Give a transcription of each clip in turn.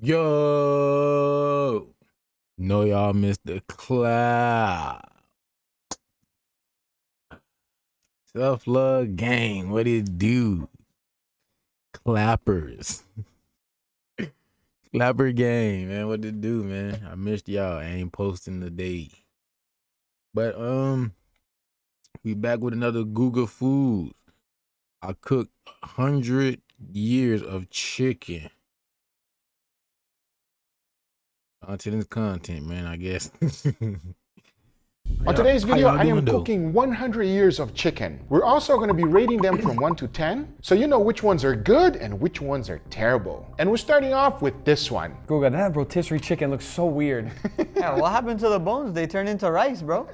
Yo, know y'all missed the clap. Self-love gang, what it do? Clappers. Clapper gang, man, what it do, man? I missed y'all. I ain't posting today. But we back with another Guga food. I cooked 100 years of chicken. Content is content, man, I guess. On today's video, I am cooking 100 years of chicken. We're also going to be rating them from 1 to 10, so you know which ones are good and which ones are terrible. And we're starting off with this one. Guga, that rotisserie chicken looks so weird. Yeah, what happened to the bones? They turned into rice, bro.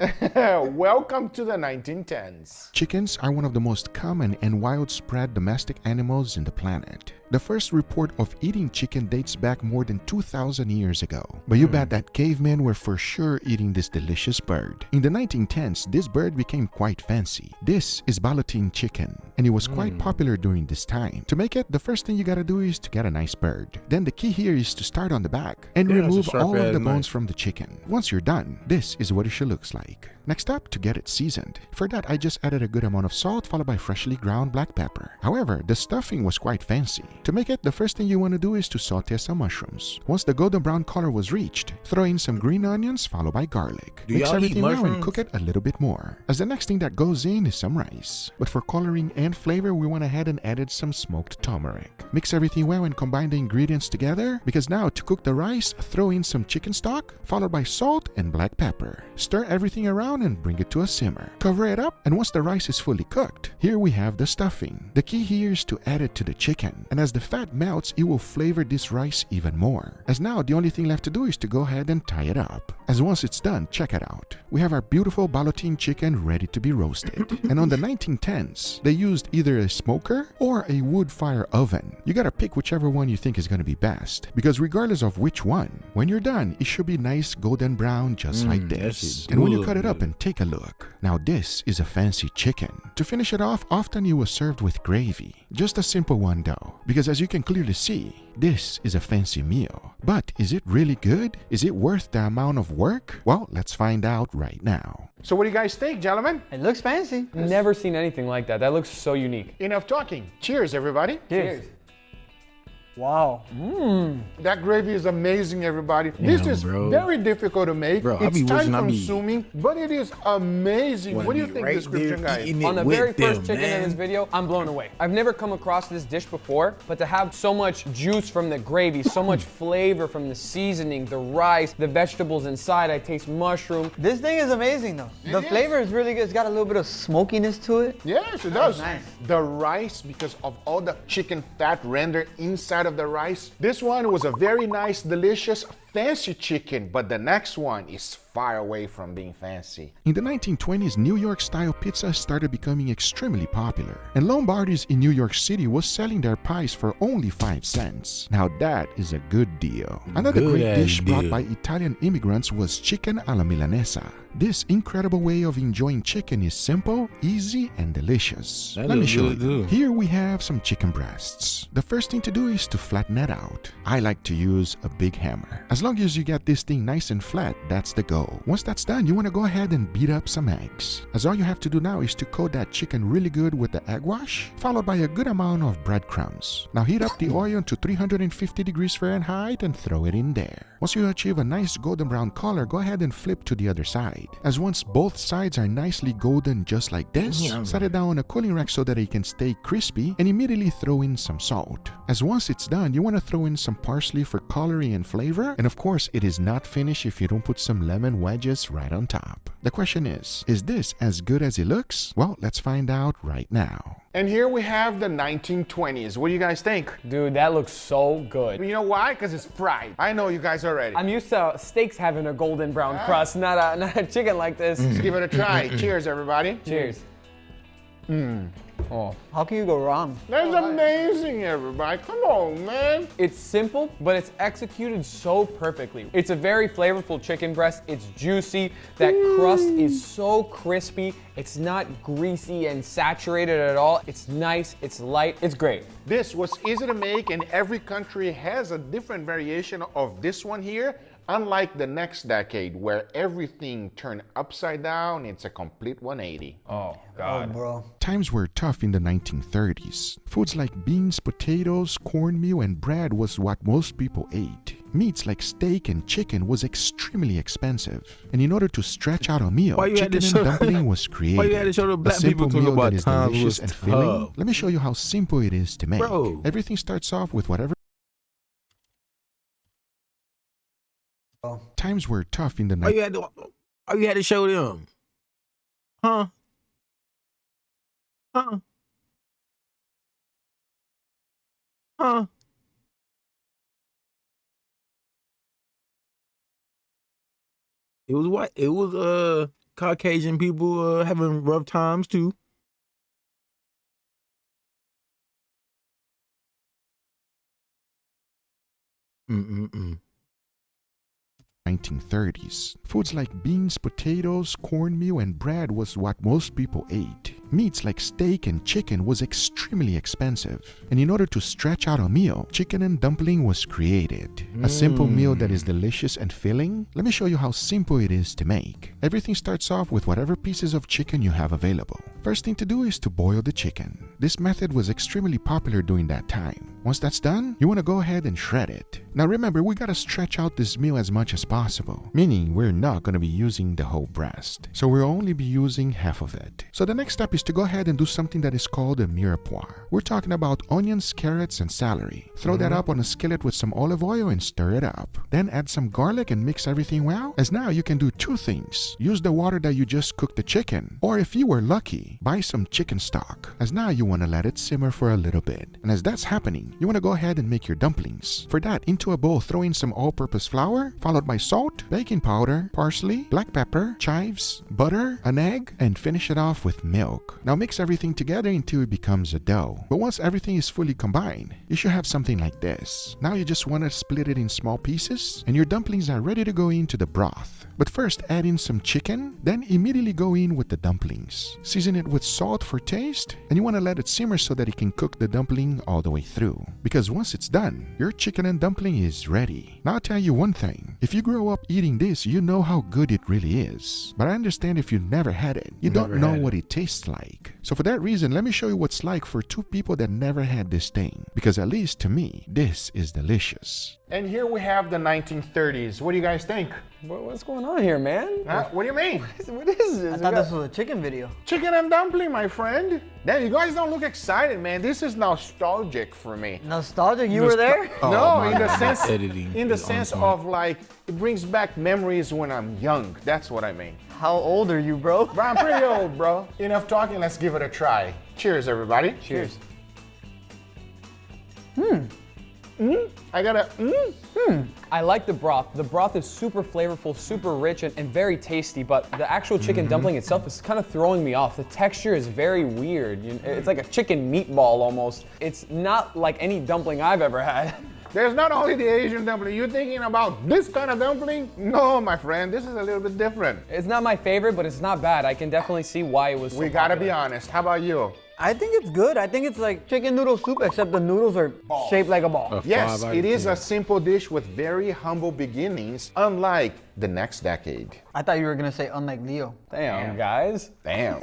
Welcome to the 1910s. Chickens are one of the most common and widespread domestic animals in the planet. The first report of eating chicken dates back more than 2,000 years ago. But you bet that cavemen were for sure eating this delicious bird. In the 1910s, this bird became quite fancy. This is ballotine chicken, and it was quite popular during this time. To make it, the first thing you gotta do is to get a nice bird. Then the key here is to start on the back and remove all of the bones from the chicken. Once you're done, this is what it should look like. Next up, to get it seasoned. For that, I just added a good amount of salt followed by freshly ground black pepper. However, the stuffing was quite fancy. To make it, the first thing you want to do is to saute some mushrooms. Once the golden brown color was reached, throw in some green onions followed by garlic. Mix everything well and cook it a little bit more. As the next thing that goes in is some rice. But for coloring and flavor, we went ahead and added some smoked turmeric. Mix everything well and combine the ingredients together, because now to cook the rice, throw in some chicken stock followed by salt and black pepper. Stir everything around and bring it to a simmer. Cover it up, and once the rice is fully cooked, here we have the stuffing. The key here is to add it to the chicken, and as the fat melts, it will flavor this rice even more. As now, the only thing left to do is to go ahead and tie it up. As once it's done, check it out. We have our beautiful ballotine chicken ready to be roasted. And on the 1910s, they used either a smoker or a wood fire oven. You gotta pick whichever one you think is gonna be best, because regardless of which one, when you're done, it should be nice golden brown just like this. And when you cut it up and take a look, now this is a fancy chicken. To finish it off, often you were served with gravy. Just a simple one though, because as you can clearly see, this is a fancy meal. But is it really good? Is it worth the amount of work? Well, let's find out right now. So what do you guys think, gentlemen? It looks fancy. Never seen anything like that. That looks so unique. Enough talking. Cheers, everybody. Cheers. Wow. That gravy is amazing, everybody. This is very difficult to make. It's time consuming, but it is amazing. What do you think, description guys? On the very first chicken in this video, I'm blown away. I've never come across this dish before, but to have so much juice from the gravy, so much flavor from the seasoning, the rice, the vegetables inside, I taste mushroom. This thing is amazing though. The flavor is really good. It's got a little bit of smokiness to it. Yes, it does. Nice. The rice, because of all the chicken fat rendered inside of the rice, this one was a very nice, delicious, fancy chicken, but the next one is far away from being fancy. In the 1920s, New York-style pizza started becoming extremely popular, and Lombardi's in New York City was selling their pies for only 5 cents. Now that is a good deal. Another great dish brought by Italian immigrants was chicken alla milanesa. This incredible way of enjoying chicken is simple, easy, and delicious. Let me show you. Here we have some chicken breasts. The first thing to do is to flatten it out. I like to use a big hammer. As long as you get this thing nice and flat, that's the goal. Once that's done, you want to go ahead and beat up some eggs. As all you have to do now is to coat that chicken really good with the egg wash, followed by a good amount of breadcrumbs. Now heat up the oil to 350 degrees Fahrenheit and throw it in there. Once you achieve a nice golden brown color, go ahead and flip to the other side. As once both sides are nicely golden just like this, set it down on a cooling rack so that it can stay crispy, and immediately throw in some salt. As once it's done, you want to throw in some parsley for coloring and flavor, and of course it is not finished if you don't put some lemon wedges right on top. The question is this as good as it looks? Well, let's find out right now. And here we have the 1920s. What do you guys think? Dude, that looks so good. You know why? Because it's fried. I know you guys already. I'm used to steaks having a golden brown crust, not a chicken like this. Let's give it a try. Cheers, everybody. Cheers. Oh. How can you go wrong? That's amazing, everybody. Come on, man. It's simple, but it's executed so perfectly. It's a very flavorful chicken breast. It's juicy. That crust is so crispy. It's not greasy and saturated at all. It's nice, it's light, it's great. This was easy to make, and every country has a different variation of this one here. Unlike the next decade, where everything turned upside down, it's a complete 180. Oh, God. Oh, bro. Times were tough in the 1930s. Foods like beans, potatoes, cornmeal, and bread was what most people ate. Meats like steak and chicken was extremely expensive. And in order to stretch out a meal, chicken and dumpling was created. Why you had to show the black a simple people meal about that is times delicious was and filling. tough? Let me show you how simple it is to make. Bro. Everything starts off with whatever. Times were tough in the Why you had to show them? Huh? Huh? Huh? It was what? It was Caucasian people having rough times too. Mm-mm-mm. 1930s. Foods like beans, potatoes, cornmeal, and bread was what most people ate. Meats like steak and chicken was extremely expensive. And in order to stretch out a meal, chicken and dumpling was created. A simple meal that is delicious and filling. Let me show you how simple it is to make. Everything starts off with whatever pieces of chicken you have available. First thing to do is to boil the chicken. This method was extremely popular during that time. Once that's done, you want to go ahead and shred it. Now remember, we gotta stretch out this meal as much as possible, meaning we're not gonna be using the whole breast. So we'll only be using half of it. So the next step is to go ahead and do something that is called a mirepoix. We're talking about onions, carrots, and celery. Throw that up on a skillet with some olive oil and stir it up. Then add some garlic and mix everything well, as now you can do two things. Use the water that you just cooked the chicken, or if you were lucky, buy some chicken stock, as now you want to let it simmer for a little bit. And as that's happening, you want to go ahead and make your dumplings. For that, into a bowl, throw in some all-purpose flour, followed by salt, baking powder, parsley, black pepper, chives, butter, an egg, and finish it off with milk. Now mix everything together until it becomes a dough. But once everything is fully combined, you should have something like this. Now you just want to split it in small pieces, and your dumplings are ready to go into the broth. But first, add in some chicken, then immediately go in with the dumplings. Season it with salt for taste, and you want to let it simmer so that it can cook the dumpling all the way through. Because once it's done, your chicken and dumpling is ready. Now I'll tell you one thing. If you grow up eating this, you know how good it really is. But I understand if you never had it, you don't know what it tastes like. So for that reason, let me show you what's like for two people that never had this thing. Because at least to me, this is delicious. And here we have the 1930s. What do you guys think? What's going on here, man? What do you mean? What is this? I thought this was a chicken video. Chicken and dumpling, my friend. Damn, you guys don't look excited, man. This is nostalgic for me. Nostalgic? You were there? No, in the sense, Editing. in the sense of like, it brings back memories when I'm young. That's what I mean. How old are you, bro? Bro, I'm pretty old, bro. Enough talking, let's give it a try. Cheers, everybody. Cheers. I got a I like the broth. The broth is super flavorful, super rich, and very tasty, but the actual chicken dumpling itself is kind of throwing me off. The texture is very weird. It's like a chicken meatball almost. It's not like any dumpling I've ever had. There's not only the Asian dumpling. You're thinking about this kind of dumpling? No, my friend, this is a little bit different. It's not my favorite, but it's not bad. I can definitely see why it was so We gotta popular. be honest. How about you? I think it's good. I think it's like chicken noodle soup, except the noodles are shaped like a ball. Yes, 5 out it of is 10. a simple dish with very humble beginnings, unlike the next decade. I thought you were gonna say unlike Leo. Damn, guys. Damn.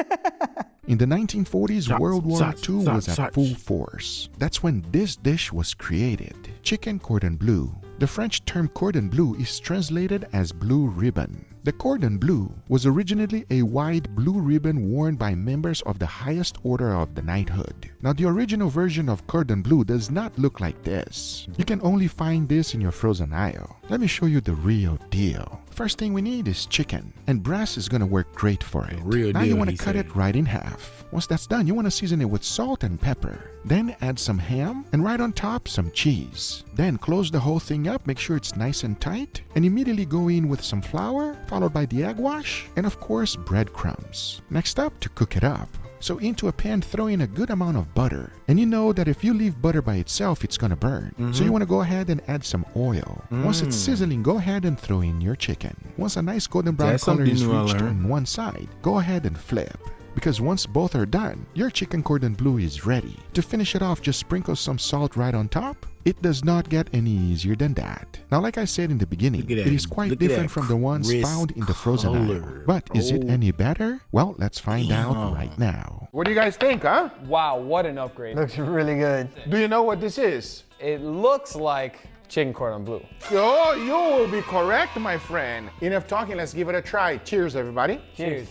In the 1940s, World War II was at full force. That's when this dish was created. Chicken cordon bleu. The French term cordon bleu is translated as blue ribbon. The cordon bleu was originally a wide blue ribbon worn by members of the highest order of the knighthood. Now, the original version of cordon bleu does not look like this. You can only find this in your frozen aisle. Let me show you the real deal. First thing we need is chicken, and brass is gonna work great for it. Now you want to cut it right in half. Once that's done, you want to season it with salt and pepper. Then add some ham, and right on top, some cheese. Then close the whole thing up, make sure it's nice and tight, and immediately go in with some flour, followed by the egg wash, and of course breadcrumbs. Next up, to cook it up. So into a pan, throw in a good amount of butter. And you know that if you leave butter by itself, it's gonna burn. So you wanna go ahead and add some oil. Once it's sizzling, go ahead and throw in your chicken. Once a nice golden brown color is reached on one side, go ahead and flip. Because once both are done, your chicken cordon bleu is ready. To finish it off, just sprinkle some salt right on top. It does not get any easier than that. Now, like I said in the beginning, it is quite different from the ones found in the frozen aisle. But is it any better? Well, let's find out right now. What do you guys think, huh? Wow, what an upgrade. Looks really good. Do you know what this is? It looks like chicken cordon bleu. Oh, you will be correct, my friend. Enough talking, let's give it a try. Cheers, everybody. Cheers.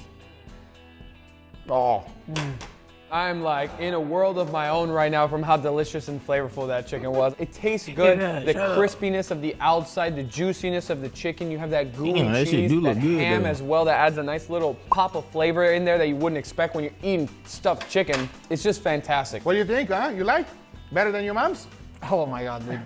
Oh. I'm like in a world of my own right now from how delicious and flavorful that chicken was. It tastes good. The crispiness of the outside, the juiciness of the chicken. You have that gooey cheese, that ham as well that adds a nice little pop of flavor in there that you wouldn't expect when you're eating stuffed chicken. It's just fantastic. What do you think, huh? You like? Better than your mom's? Oh my God, dude.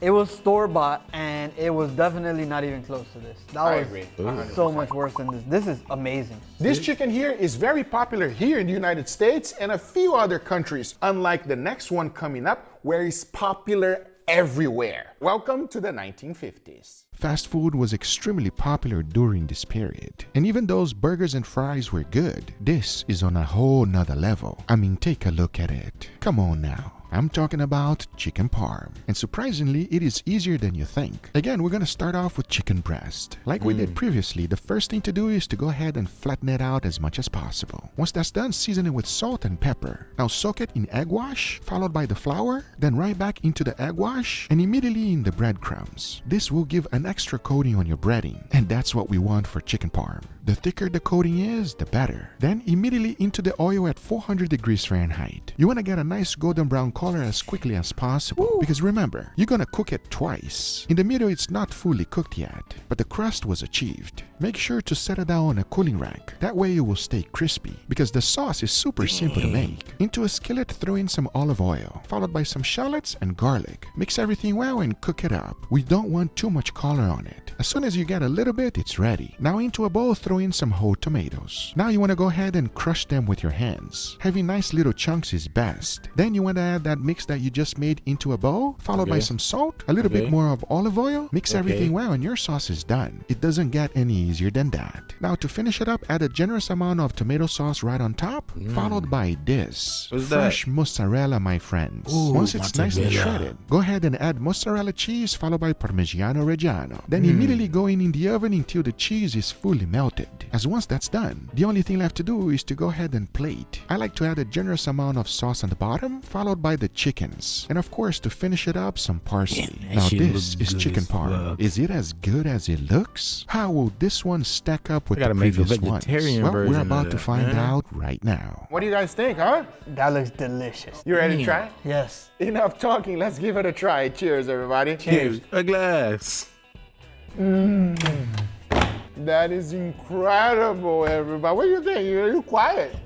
It was store-bought, and it was definitely not even close to this. That I was agree. so much worse than this. This is amazing. This chicken here is very popular here in the United States and a few other countries, unlike the next one coming up, where it's popular everywhere. Welcome to the 1950s. Fast food was extremely popular during this period. And even those burgers and fries were good, this is on a whole nother level. I mean, take a look at it. Come on now. I'm talking about chicken parm. And surprisingly, it is easier than you think. Again, we're gonna start off with chicken breast. Like we did previously, the first thing to do is to go ahead and flatten it out as much as possible. Once that's done, season it with salt and pepper. Now soak it in egg wash, followed by the flour, then right back into the egg wash, and immediately in the breadcrumbs. This will give an extra coating on your breading, and that's what we want for chicken parm. The thicker the coating is, the better. Then immediately into the oil at 400 degrees Fahrenheit. You want to get a nice golden brown color as quickly as possible, because remember, you're gonna cook it twice. In the middle, it's not fully cooked yet, but the crust was achieved. Make sure to set it down on a cooling rack. That way it will stay crispy, because the sauce is super simple to make. Into a skillet, throw in some olive oil, followed by some shallots and garlic. Mix everything well and cook it up. We don't want too much color on it. As soon as you get a little bit, it's ready. Now into a bowl, throw in some whole tomatoes. Now you want to go ahead and crush them with your hands. Having nice little chunks is best. Then you want to add that mix that you just made into a bowl, followed by some salt, a little bit more of olive oil. Mix everything well and your sauce is done. It doesn't get any easier than that. Now to finish it up, add a generous amount of tomato sauce right on top, followed by this. Fresh mozzarella, my friends. Once it's nicely shredded, go ahead and add mozzarella cheese followed by Parmigiano Reggiano. Then immediately go in the oven until the cheese is fully melted. As once that's done, the only thing left to do is to go ahead and plate. I like to add a generous amount of sauce on the bottom, followed by the chickens. And of course, to finish it up, some parsley. Now this is chicken parm. Is it as good as it looks? How will this one stack up with the previous ones? Well, we're about to find out right now. What do you guys think, huh? That looks delicious. You ready to try? Yes. Enough talking, let's give it a try. Cheers, everybody. Cheers. A glass. That is incredible, everybody. What do you think? You're quiet.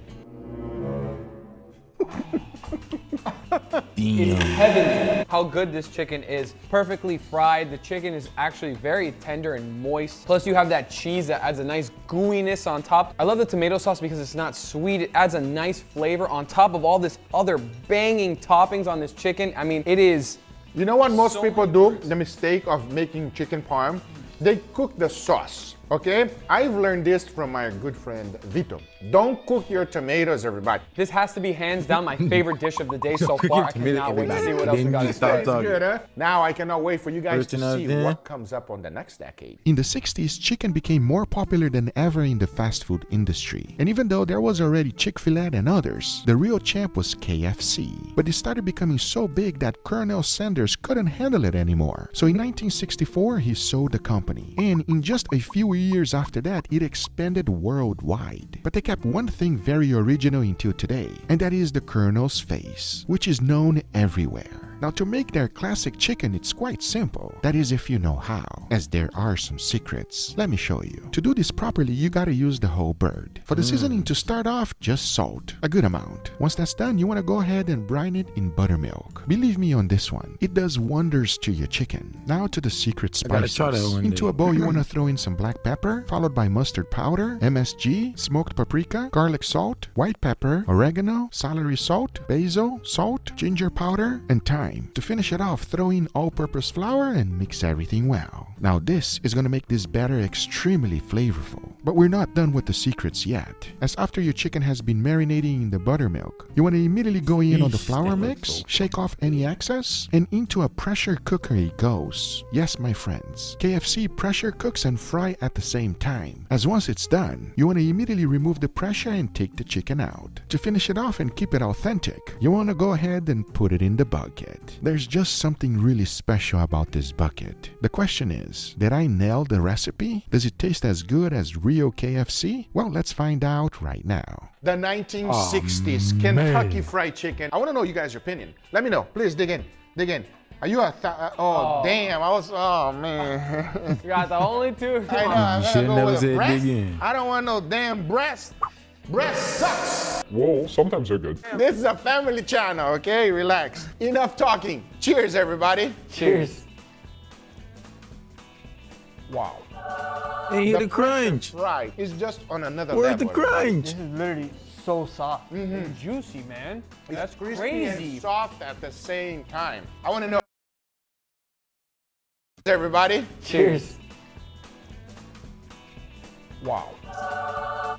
It's heavenly how good this chicken is. Perfectly fried. The chicken is actually very tender and moist. Plus you have that cheese that adds a nice gooiness on top. I love the tomato sauce because it's not sweet. It adds a nice flavor on top of all this other banging toppings on this chicken. I mean, it is. You know what most people do? The mistake of making chicken parm? They cook the sauce, okay? I've learned this from my good friend Vito. Don't cook your tomatoes, everybody. This has to be hands down my favorite dish of the day so far. I cannot wait to see what else we got to say. Good, huh? Now I cannot wait for you guys to see what comes up on the next decade. In the 60s, chicken became more popular than ever in the fast food industry. And even though there was already Chick-fil-A and others, the real champ was KFC. But it started becoming so big that Colonel Sanders couldn't handle it anymore. So in 1964, he sold the company. And in just a few years after that, it expanded worldwide. But they kept one thing very original until today, and that is the Colonel's face, which is known everywhere. Now to make their classic chicken, it's quite simple. That is if you know how, as there are some secrets. Let me show you. To do this properly, you gotta use the whole bird. For the seasoning to start off, just salt, a good amount. Once that's done, you wanna go ahead and brine it in buttermilk. Believe me on this one, it does wonders to your chicken. Now to the secret spices. Into a bowl, you wanna throw in some black pepper, followed by mustard powder, MSG, smoked paprika, garlic salt, white pepper, oregano, celery salt, basil, salt, ginger powder, and thyme. To finish it off, throw in all-purpose flour and mix everything well. Now this is gonna make this batter extremely flavorful. But we're not done with the secrets yet, as after your chicken has been marinating in the buttermilk, you wanna immediately go in on the flour mix, shake off any excess, and into a pressure cooker it goes. Yes, my friends, KFC pressure cooks and fry at the same time, as once it's done, you wanna immediately remove the pressure and take the chicken out. To finish it off and keep it authentic, you wanna go ahead and put it in the bucket. There's just something really special about this bucket. The question is, did I nail the recipe? Does it taste as good as real KFC? Well, let's find out right now. The 1960s Kentucky Fried Chicken. I want to know you guys' opinion. Let me know. Please dig in. Dig in. Are you a damn, oh man. You got the only two. I know, I'm You gonna should go never with a said breast. dig in. I don't want no damn breast. Breast sucks. Well, sometimes they're good. This is a family channel, okay? Relax. Enough talking. Cheers, everybody. Cheers. Wow. Ain't hear the crunch. Right. It's just on another Where's the level. crunch? This is literally so soft. And juicy, man. That's Crispy crazy. and soft at the same time. I want to know, everybody. Cheers. Wow.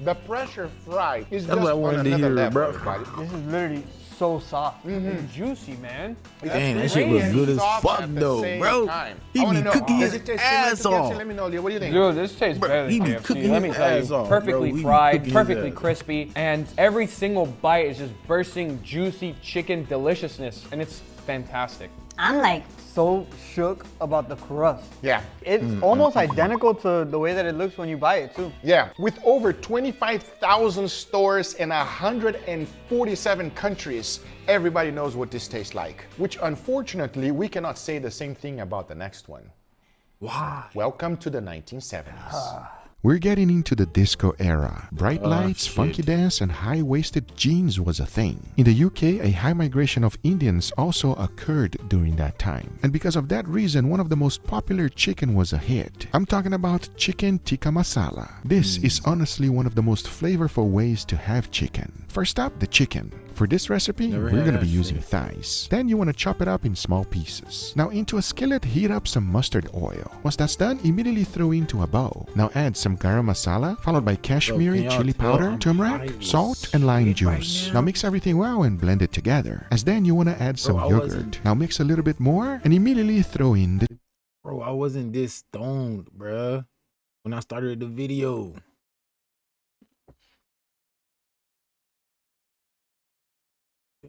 The pressure fry is That's just what I on wanted to another hear, level, bro. everybody. This is literally so soft. And juicy, man. Dang, that That's shit was crazy good as soft fuck at the though, same bro. time. He I wanna be know, cooking does his it taste similar ass to KFC? off. Let me know, Leah. What do you think? Dude, this tastes better he than be KFC. cooking Let me his tell ass you, off, bro. perfectly He be fried, cooking his perfectly ass. crispy, and every single bite is just bursting juicy chicken deliciousness, and it's fantastic. I'm like so shook about the crust. Yeah. It's almost identical to the way that it looks when you buy it too. Yeah, with over 25,000 stores in 147 countries, everybody knows what this tastes like. Which unfortunately, we cannot say the same thing about the next one. Why? Welcome to the 1970s. We're getting into the disco era. Bright lights, shit. funky dance, and high-waisted jeans was a thing. In the UK, a high migration of Indians also occurred during that time. And because of that reason, one of the most popular chicken was a hit. I'm talking about chicken tikka masala. This is honestly one of the most flavorful ways to have chicken. First up, the chicken. For this recipe, Never we're had going to that be using shit. thighs. Then you want to chop it up in small pieces. Now into a skillet, heat up some mustard oil. Once that's done, immediately throw into a bowl. Now add some garam masala, followed by Kashmiri can y'all chili tell powder, I'm turmeric, high salt, and lime as shit right juice. now? Now mix everything well and blend it together. As then you want to add some I yogurt. wasn't- Now mix a little bit more and immediately throw in the Bro, I wasn't this stoned, bruh, when I started the video.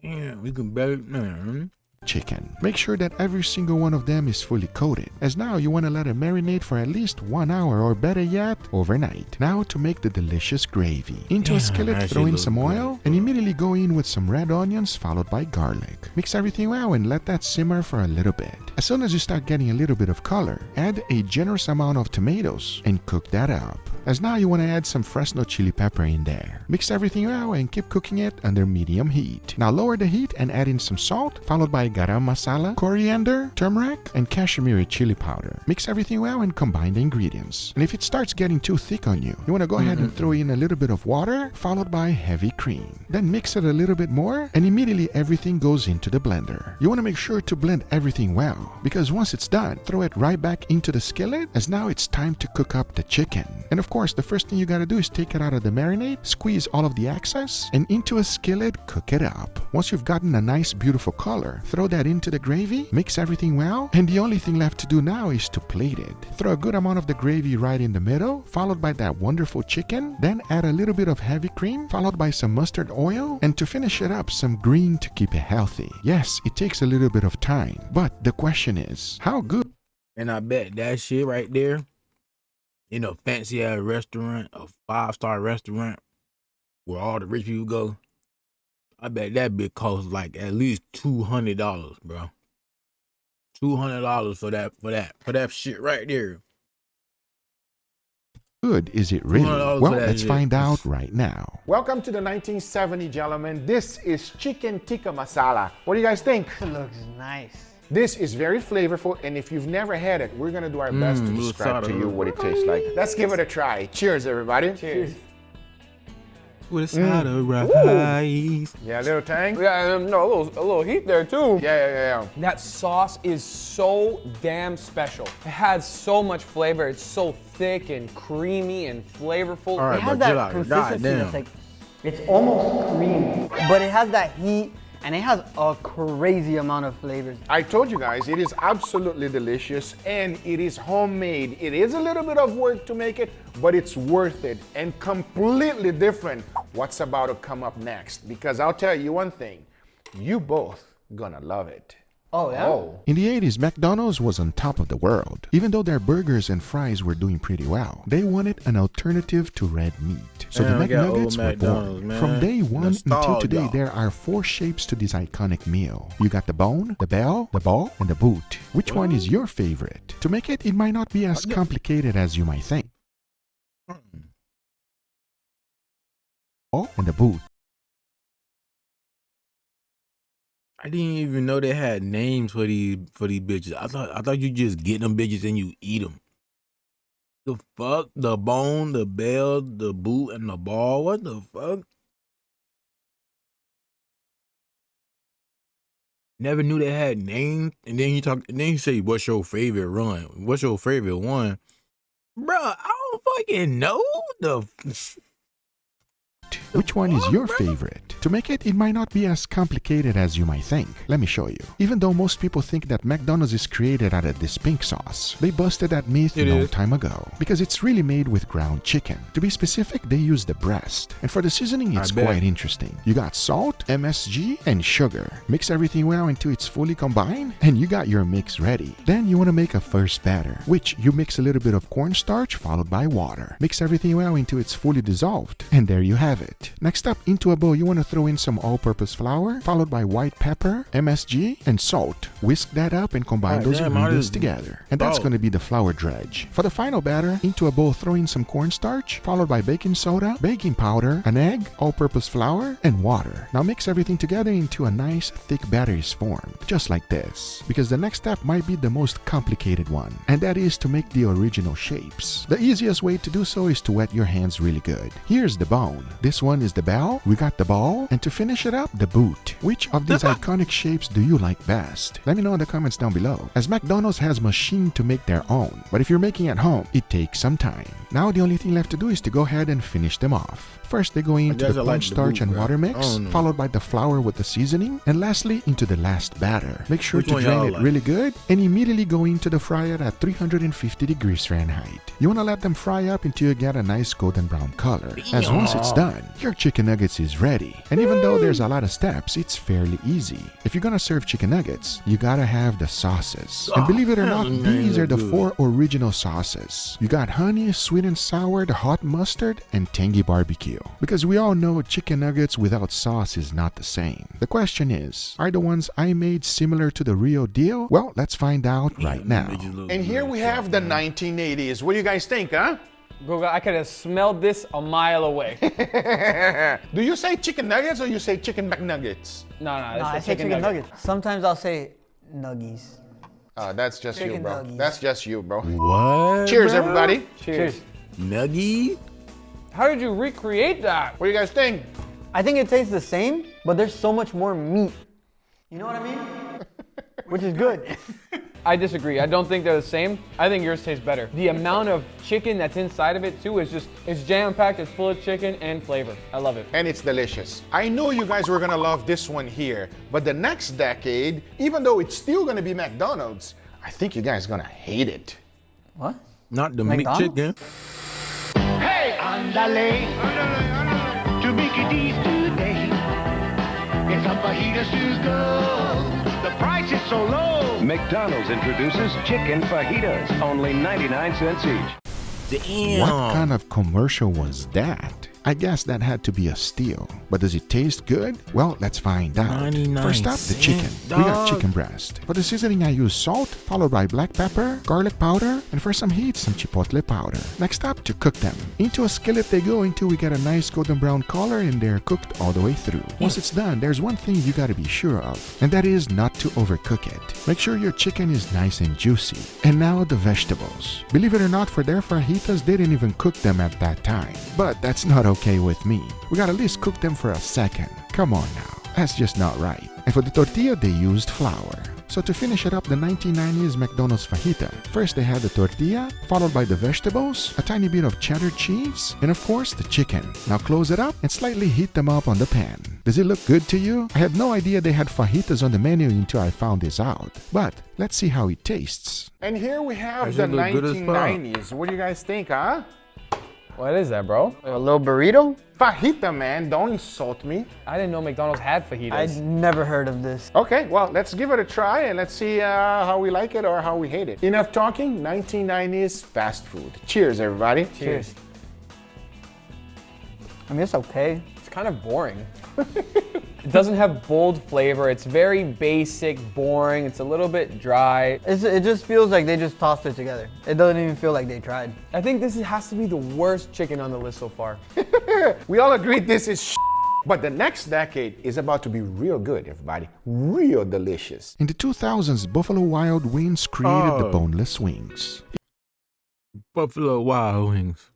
Damn, we can better, man. chicken. Make sure that every single one of them is fully coated, as now you want to let it marinate for at least 1 hour, or better yet, overnight. Now to make the delicious gravy. Into a Damn, skillet, that throw shit in looks some good. oil and immediately go in with some red onions followed by garlic. Mix everything well and let that simmer for a little bit. As soon as you start getting a little bit of color, add a generous amount of tomatoes and cook that up. As now you want to add some Fresno chili pepper in there. Mix everything well and keep cooking it under medium heat. Now lower the heat and add in some salt, followed by garam masala, coriander, turmeric, and Kashmiri chili powder. Mix everything well and combine the ingredients. And if it starts getting too thick on you, you want to go ahead and throw in a little bit of water, followed by heavy cream. Then mix it a little bit more, and immediately everything goes into the blender. You want to make sure to blend everything well, because once it's done, throw it right back into the skillet, as now it's time to cook up the chicken. And of course, the first thing you gotta do is take it out of the marinade, squeeze all of the excess, and into a skillet, cook it up. Once you've gotten a nice beautiful color, throw that into the gravy, mix everything well, and the only thing left to do now is to plate it. Throw a good amount of the gravy right in the middle, followed by that wonderful chicken, then add a little bit of heavy cream, followed by some mustard oil, and to finish it up, some green to keep it healthy. Yes, it takes a little bit of time, but the question is, how good? And I bet that shit right there, in a fancy ass restaurant, a 5-star restaurant where all the rich people go, I bet that bit costs like at least $200, bro. $200 for that shit right there. Good is it really? $200 Well, for that let's shit. find out right now. Welcome to the 1970, gentlemen. This is chicken tikka masala. What do you guys think? It looks nice. This is very flavorful, and if you've never had it, we're gonna do our best to little describe to soda. you what it tastes like. Let's give it a try. Cheers, everybody. Cheers. With a side of rice. Yeah, a little tang. Yeah, no, a little heat there too. Yeah. That sauce is so damn special. It has so much flavor. It's so thick and creamy and flavorful. All right, It has but chill that out. consistency Goddamn. that's like, it's almost creamy, but it has that heat and it has a crazy amount of flavors. I told you guys, it is absolutely delicious and it is homemade. It is a little bit of work to make it, but it's worth it and completely different what's about to come up next. Because I'll tell you one thing, you both gonna love it. Oh, yeah? In the 80s, McDonald's was on top of the world. Even though their burgers and fries were doing pretty well, they wanted an alternative to red meat. So Damn, the I got McNuggets old were McDonald's, born. man. From day one until Nostalgia. today, there are 4 shapes to this iconic meal. You got the bone, the bell, the ball, and the boot. Which one is your favorite? To make it, it might not be as complicated as you might think. Oh, and the boot. I didn't even know they had names for these bitches. I thought you just get them bitches and you eat them. The fuck? The bone, the bell, the boot, and the ball. What the fuck? Never knew they had names. And then you say, "What's your favorite run? What's your favorite one?" Bruh, I don't fucking know Which one is your favorite? To make it, it might not be as complicated as you might think. Let me show you. Even though most people think that McDonald's is created out of this pink sauce, they busted that myth a long time ago because it's really made with ground chicken. To be specific, they use the breast. And for the seasoning, it's quite interesting. You got salt, MSG, and sugar. Mix everything well until it's fully combined, and you got your mix ready. Then you want to make a first batter, which you mix a little bit of cornstarch followed by water. Mix everything well until it's fully dissolved, and there you have it. Next up, into a bowl, you want to throw in some all-purpose flour, followed by white pepper, MSG, and salt. Whisk that up and combine those ingredients together. And that's going to be the flour dredge. For the final batter, into a bowl, throw in some cornstarch, followed by baking soda, baking powder, an egg, all-purpose flour, and water. Now mix everything together into a nice thick batter is formed, just like this. Because the next step might be the most complicated one, and that is to make the original shapes. The easiest way to do so is to wet your hands really good. Here's the bone. This one is the bell, we got the ball, and to finish it up, the boot. Which of these iconic shapes do you like best? Let me know in the comments down below, as McDonald's has machine to make their own, but if you're making at home, it takes some time. Now the only thing left to do is to go ahead and finish them off. First, they go into the cornstarch and water mix, followed by the flour with the seasoning, and lastly, into the last batter. Make sure to drain it really good, and immediately go into the fryer at 350 degrees Fahrenheit. You want to let them fry up until you get a nice golden brown color, as once it's done, your chicken nuggets is ready. And even though there's a lot of steps, it's fairly easy. If you're gonna serve chicken nuggets, you gotta have the sauces. And believe it or not, these are the 4 original sauces. You got honey, sweet and sour, the hot mustard, and tangy barbecue. Because we all know chicken nuggets without sauce is not the same. The question is, are the ones I made similar to the real deal? Well, let's find out right now. And here we have the 1980s. What do you guys think, huh? Guga, I could have smelled this a mile away. Do you say chicken nuggets or you say chicken McNuggets? No, I say chicken nuggets. Sometimes I'll say nuggies. That's just you, Chicken bro. nuggies. That's just you, bro. What? Cheers, bro? everybody. Cheers. Nuggie? How did you recreate that? What do you guys think? I think it tastes the same, but there's so much more meat. You know what I mean? Which is good. I disagree. I don't think they're the same. I think yours tastes better. The amount of chicken that's inside of it too is just, it's jam-packed, it's full of chicken and flavor. I love it. And it's delicious. I know you guys were gonna love this one here, but the next decade, even though it's still gonna be McDonald's, I think you guys are gonna hate it. What? Not the meat McDonald's? chicken. Hey, andale, to make it easy today. It's a fajitas to go. The price is so low. McDonald's introduces chicken fajitas, only 99 cents each. Damn. What kind of commercial was that? I guess that had to be a steal. But does it taste good? Well, let's find out. 99 First up, the chicken. cents, We got dog. chicken breast. For the seasoning, I use salt, followed by black pepper, garlic powder, and for some heat, some chipotle powder. Next up, to cook them. Into a skillet they go until we get a nice golden brown color and they're cooked all the way through. Once it's done, there's one thing you gotta be sure of, and that is not to overcook it. Make sure your chicken is nice and juicy. And now the vegetables. Believe it or not, for their fajitas, they didn't even cook them at that time. But that's not okay with me. We gotta at least cook them for a second. Come on now, that's just not right. And for the tortilla, they used flour. So to finish it up, the 1990s McDonald's fajita. First they had the tortilla, followed by the vegetables, a tiny bit of cheddar cheese, and of course the chicken. Now close it up and slightly heat them up on the pan. Does it look good to you? I had no idea they had fajitas on the menu until I found this out. But let's see how it tastes. And here we have That the shit look good as fuck. 1990s. What do you guys think, huh? What is that, bro? A little burrito? Fajita, man. Don't insult me. I didn't know McDonald's had fajitas. I'd never heard of this. Okay, well, let's give it a try and let's see how we like it or how we hate it. Enough talking. 1990s fast food. Cheers, everybody. Cheers. I mean, it's okay. It's kind of boring. It doesn't have bold flavor. It's very basic, boring. It's a little bit dry. It just feels like they just tossed it together. It doesn't even feel like they tried. I think this has to be the worst chicken on the list so far. We all agree this is but the next decade is about to be real good, everybody. Real delicious. In the 2000s, Buffalo Wild Wings created the Oh. boneless wings. Buffalo Wild Wings.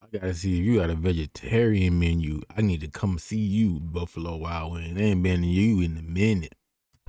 I gotta see if you got a vegetarian menu. I need to come see you, Buffalo Wild Wings. They ain't been to you in a minute.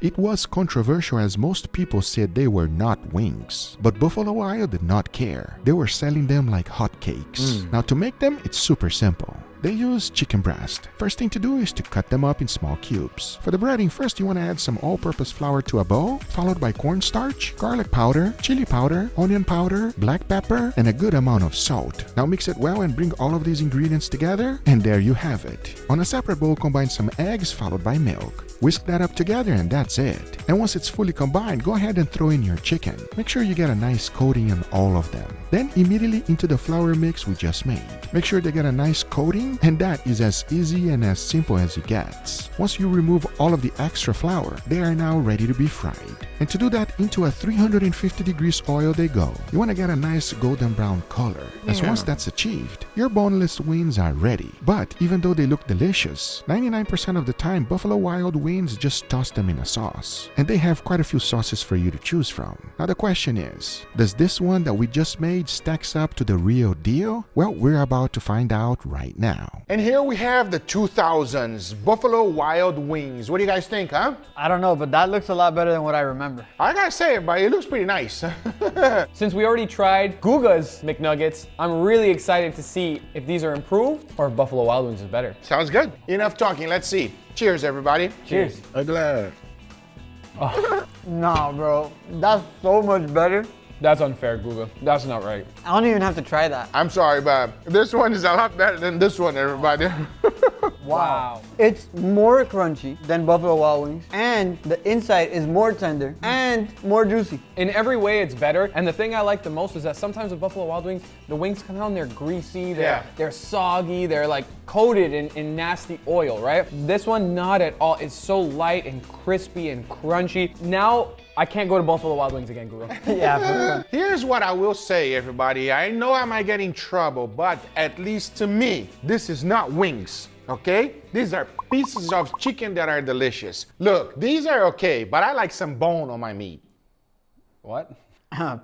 It was controversial as most people said they were not wings. But Buffalo Wild did not care. They were selling them like hotcakes. Now to make them, it's super simple. They use chicken breast. First thing to do is to cut them up in small cubes. For the breading, first you want to add some all-purpose flour to a bowl, followed by cornstarch, garlic powder, chili powder, onion powder, black pepper, and a good amount of salt. Now mix it well and bring all of these ingredients together, and there you have it. On a separate bowl, combine some eggs followed by milk. Whisk that up together and that's it. And once it's fully combined, go ahead and throw in your chicken. Make sure you get a nice coating on all of them. Then immediately into the flour mix we just made. Make sure they get a nice coating, and that is as easy and as simple as it gets. Once you remove all of the extra flour, they are now ready to be fried. And to do that, into a 350 degrees oil they go. You want to get a nice golden brown color. As once that's achieved, your boneless wings are ready. But even though they look delicious, 99% of the time Buffalo Wild Wings just toss them in a sauce. And they have quite a few sauces for you to choose from. Now the question is, does this one that we just made stacks up to the real deal? Well, we're about to find out right now. And here we have the 2000s Buffalo Wild Wings. What do you guys think, huh? I don't know, but that looks a lot better than what I remember. I gotta say, everybody, it looks pretty nice. Since we already tried Guga's McNuggets, I'm really excited to see if these are improved or if Buffalo Wild Wings is better. Sounds good. Enough talking. Let's see. Cheers, everybody. Cheers. I'm glad. Nah, bro. That's so much better. That's unfair, Guga. That's not right. I don't even have to try that. I'm sorry, but this one is a lot better than this one, everybody. Wow. It's more crunchy than Buffalo Wild Wings, and the inside is more tender and more juicy. In every way, it's better. And the thing I like the most is that sometimes with Buffalo Wild Wings, the wings come out and they're greasy, they're soggy, they're like coated in nasty oil, right? This one, not at all. It's so light and crispy and crunchy. Now, I can't go to Buffalo Wild Wings again, Guga. Yeah, for real. Here's what I will say, everybody. I know I might get in trouble, but at least to me, this is not wings, okay? These are pieces of chicken that are delicious. Look, these are okay, but I like some bone on my meat. What?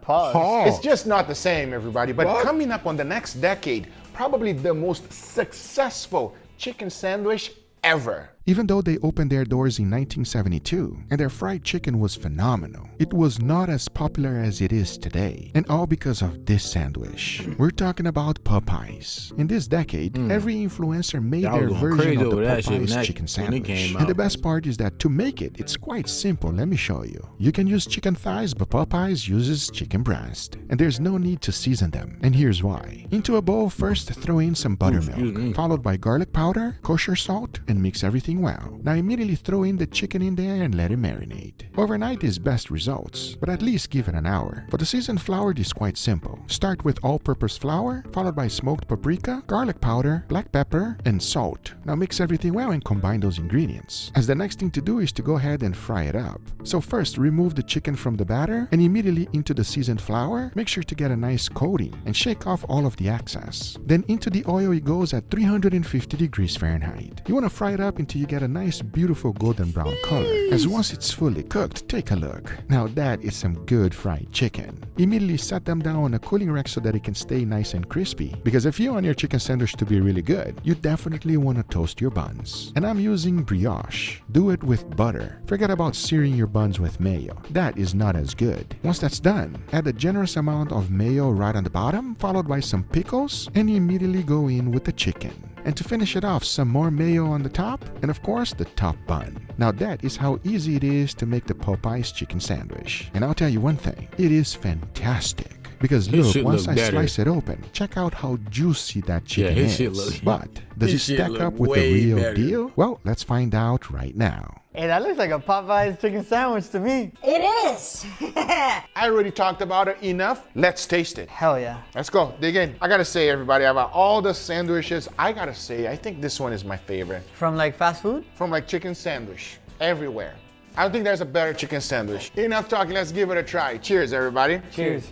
Pause. It's just not the same, everybody. But coming up on the next decade, probably the most successful chicken sandwich ever. Even though they opened their doors in 1972 and their fried chicken was phenomenal, it was not as popular as it is today, and all because of this sandwich. We're talking about Popeyes. In this decade, every influencer made Y'all their going version crazy of the over that shit Popeyes when chicken it sandwich. came And the out. best part is that to make it, it's quite simple. Let me show you. You can use chicken thighs, but Popeyes uses chicken breast. And there's no need to season them. And here's why. Into a bowl, first throw in some buttermilk, followed by garlic powder, kosher salt, and mix everything everything well. Now immediately throw in the chicken in there and let it marinate. Overnight is best results, but at least give it an hour. For the seasoned flour, it is quite simple. Start with all-purpose flour, followed by smoked paprika, garlic powder, black pepper, and salt. Now mix everything well and combine those ingredients, as the next thing to do is to go ahead and fry it up. So first, remove the chicken from the batter and immediately into the seasoned flour. Make sure to get a nice coating and shake off all of the excess. Then into the oil it goes at 350 degrees Fahrenheit. You want to fry it up until you get a nice beautiful golden brown color. As once it's fully cooked, take a look. Now that is some good fried chicken. Immediately set them down on a cooling rack so that it can stay nice and crispy. Because if you want your chicken sandwich to be really good, you definitely want to toast your buns. And I'm using brioche. Do it with butter. Forget about searing your buns with mayo. That is not as good. Once that's done, add a generous amount of mayo right on the bottom, followed by some pickles, and immediately go in with the chicken. And to finish it off, some more mayo on the top, and of course the top bun. Now that is how easy it is to make the Popeyes chicken sandwich. And I'll tell you one thing, it is fantastic. Because look, once I slice it open, check out how juicy that chicken is. But does it stack up with the real deal? Well, let's find out right now. Hey, that looks like a Popeyes chicken sandwich to me. It is. I already talked about it enough. Let's taste it. Hell yeah. Let's go, dig in. I gotta say, everybody, about all the sandwiches, I gotta say, I think this one is my favorite. From like fast food? From like chicken sandwich, everywhere. I don't think there's a better chicken sandwich. Enough talking, let's give it a try. Cheers, everybody. Cheers.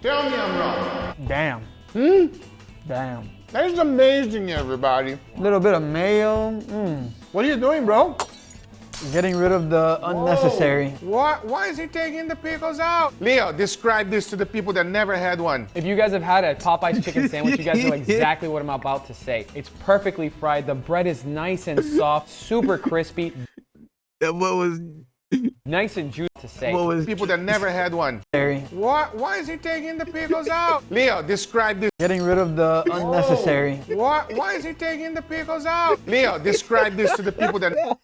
Tell me I'm wrong. Damn. Damn. That is amazing, everybody. Little bit of mayo. What are you doing, bro? Getting rid of the unnecessary. What? Why is he taking the pickles out? Leo, describe this to the people that never had one. If you guys have had a Popeyes chicken sandwich, you guys know exactly what I'm about to say. It's perfectly fried. The bread is nice and soft, super crispy. What was nice and juicy to say. What was people that never had one? What? Why is he taking the pickles out? Leo, describe this. Getting rid of the unnecessary. What? Why is he taking the pickles out? Leo, describe this to the people that.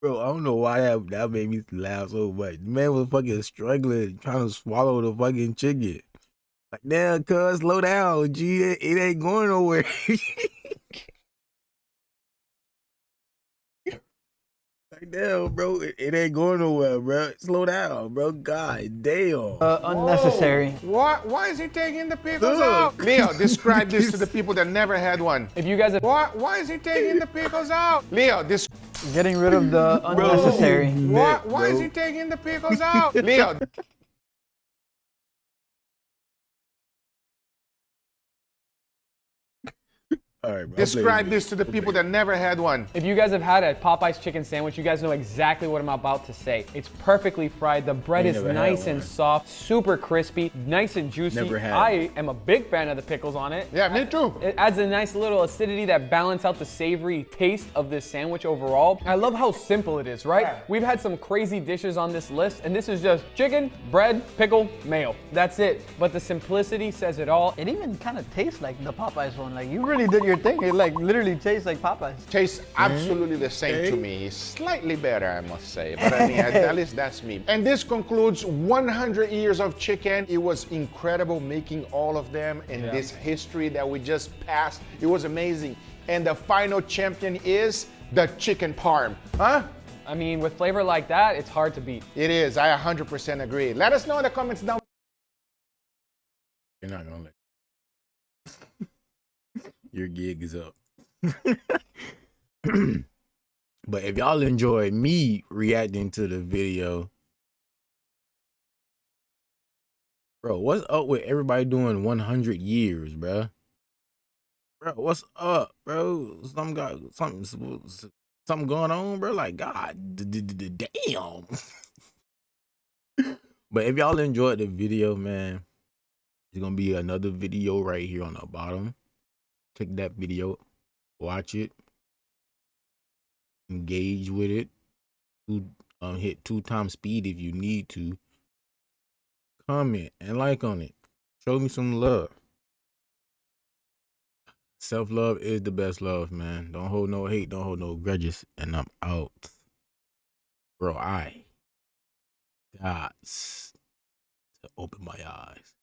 Bro, I don't know why that made me laugh so much. The man was fucking struggling, trying to swallow the fucking chicken. Like, damn, cuz, slow down, G. It ain't going nowhere. Like, damn, bro, it ain't going nowhere, bro. Slow down, bro. God damn. Unnecessary. What? Why is he taking the pickles out? Leo, describe this to the people that never had one. If you guys have. What? Why is he taking the pickles out? Leo, Getting rid of the unnecessary. What? Why is he taking the pickles out? Leo. All right, bro. Describe this to the people that never had one. If you guys have had a Popeyes chicken sandwich, you guys know exactly what I'm about to say. It's perfectly fried. The bread is nice and soft, super crispy, nice and juicy. Never had I am a big fan of the pickles on it. Yeah, me too. It adds a nice little acidity that balances out the savory taste of this sandwich overall. I love how simple it is, right? Yeah. We've had some crazy dishes on this list, and this is just chicken, bread, pickle, mayo. That's it. But the simplicity says it all. It even kind of tastes like the Popeyes one. Like, you really did your thing. It like literally tastes like Popeyes. Tastes absolutely the same to me. Slightly better, I must say. But I mean, at least that's me. And this concludes 100 years of chicken. It was incredible making all of them in this history that we just passed. It was amazing. And the final champion is the chicken parm. Huh? I mean, with flavor like that, it's hard to beat. It is. I 100% agree. Let us know in the comments down. You're not gonna let your gig is up. But if y'all enjoy me reacting to the video, bro, what's up with everybody doing 100 years, bro? Bro, what's up, bro? Something going on, bro? Like, God damn. But if y'all enjoyed the video, man, there's gonna be another video right here on the bottom. Click that video, watch it, engage with it, hit 2x speed if you need to, comment and like on it, show me some love. Self-love is the best love, man. Don't hold no hate, don't hold no grudges, and I'm out. Bro, I got opened my eyes.